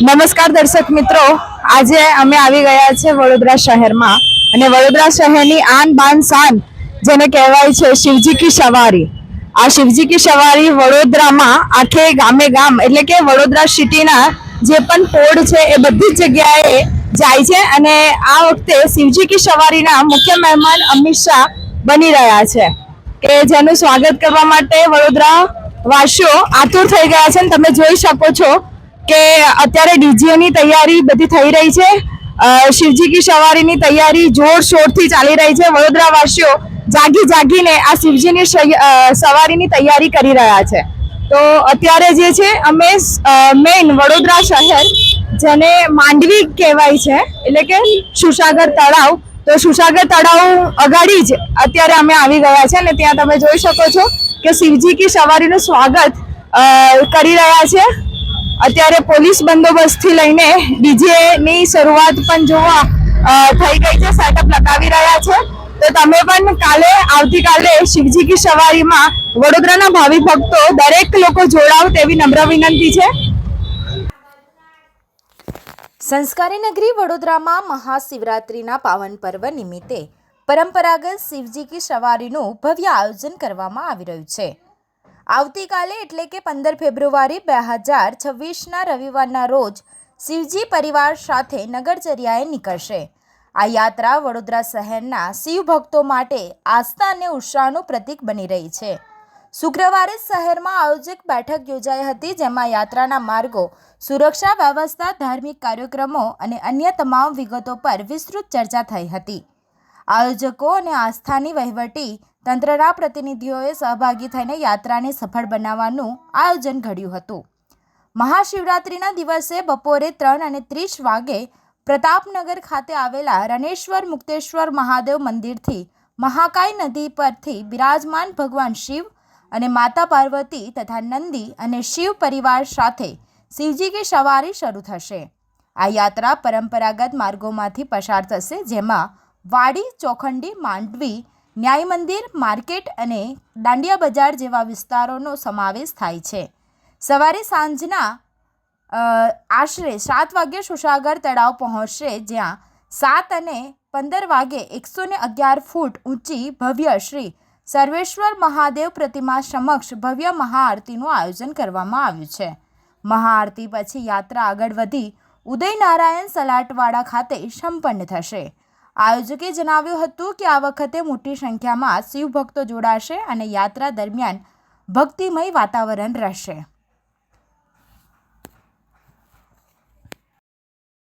નમસ્કાર દર્શક મિત્રો, આજે અમે આવી ગયા છે વડોદરા શહેરમાં અને વડોદરા શહેરની આન બાન શાન જેને કહેવાય છે શિવજી કી સવારી. આ શિવજી કી સવારી વડોદરામાં આખે ગામે ગામ એટલે કે વડોદરા સિટીના જે પણ પોળ છે એ બધી જ જગ્યાએ જાય છે અને આ વખતે શિવજી કી સવારીના મુખ્ય મહેમાન અમિત શાહ બની રહ્યા છે કે જેનું સ્વાગત કરવા માટે વડોદરા વાસીઓ આતુર થઈ ગયા છે. તમે જોઈ શકો છો કે અત્યારે ડીજેની તૈયારી બધી થઈ રહી છે. શિવજી કી સવારીની તૈયારી જોરશોરથી ચાલી રહી છે. વડોદરા વાસીઓ જાગી જાગીને આ શિવજીની સવારીની તૈયારી કરી રહ્યા છે. તો અત્યારે જે છે અમે મેઇન વડોદરા શહેર જેને માંડવી કહેવાય છે એટલે કે સુસાગર તળાવ, તો સુસાગર તળાવ અગાડી જ અત્યારે અમે આવી ગયા છે અને ત્યાં તમે જોઈ શકો છો કે શિવજી કી સવારીનું સ્વાગત કરી રહ્યા છે. અત્યારે પોલીસ બંદોબસ્તથી લઈને ડીજે ની શરૂઆત પણ જોવા થઈ ગઈ છે, સેટઅપ લગાવી રહ્યા છે. તો તમે પણ આવતીકાલે શિવજી કી સવારીમાં વડોદરાના ભાવિક ભક્તો દરેક લોકો જોડાવ તેવી નમ્ર વિનંતી છે. સંસ્કારી નગરી વડોદરામાં મહાશિવરાત્રિના પાવન પર્વ નિમિત્તે પરંપરાગત શિવજી કી સવારીનું ભવ્ય આયોજન કરવામાં આવી રહ્યું છે. આવતીકાલે એટલે કે 15 ફેબ્રુઆરી 2026ના રવિવારના રોજ શિવજી પરિવાર સાથે નગરચર્યાએ નીકળશે. આ યાત્રા વડોદરા શહેરના શિવ ભક્તો માટે આસ્થા અને ઉત્સાહનું પ્રતીક બની રહી છે. શુક્રવારે શહેરમાં આયોજક બેઠક યોજાઈ હતી, જેમાં યાત્રાના માર્ગો, સુરક્ષા વ્યવસ્થા, ધાર્મિક કાર્યક્રમો અને અન્ય તમામ વિગતો પર વિસ્તૃત ચર્ચા થઈ હતી. આયોજકો અને આસ્થાની વહીવટી તંત્રના પ્રતિનિધિઓએ સહભાગી થઈને યાત્રાને સફળ બનાવવાનું આયોજન ઘડ્યું હતું. મહાશિવરાત્રિના દિવસે બપોરે 3:30 વાગે પ્રતાપનગર ખાતે આવેલા રણેશ્વર મુક્તેશ્વર મહાદેવ મંદિરથી મહાકાય નદી પરથી બિરાજમાન ભગવાન શિવ અને માતા પાર્વતી તથા નંદી અને શિવ પરિવાર સાથે શિવજી કી સવારી શરૂ થશે. આ યાત્રા પરંપરાગત માર્ગોમાંથી પસાર થશે, જેમાં વાડી, ચોખંડી, માંડવી, ન્યાય મંદિર, માર્કેટ અને દાંડિયા બજાર જેવા વિસ્તારોનો સમાવેશ થાય છે. સવારે સાંજના આશરે 7 વાગ્યે સુસાગર તળાવ પહોંચશે, જ્યાં 7 અને 15 વાગે 111 ફૂટ ઊંચી ભવ્ય શ્રી સર્વેશ્વર મહાદેવ પ્રતિમા સમક્ષ ભવ્ય મહાઆરતીનું આયોજન કરવામાં આવ્યું છે. મહાઆરતી પછી યાત્રા આગળ વધી ઉદયનારાયણ સલાટવાડા ખાતે સંપન્ન થશે. આયોજકે જણાવ્યું હતું કે આ વખતે મોટી સંખ્યામાં શિવ ભક્તો જોડાશે અને યાત્રા દરમિયાન ભક્તિમય વાતાવરણ રહેશે.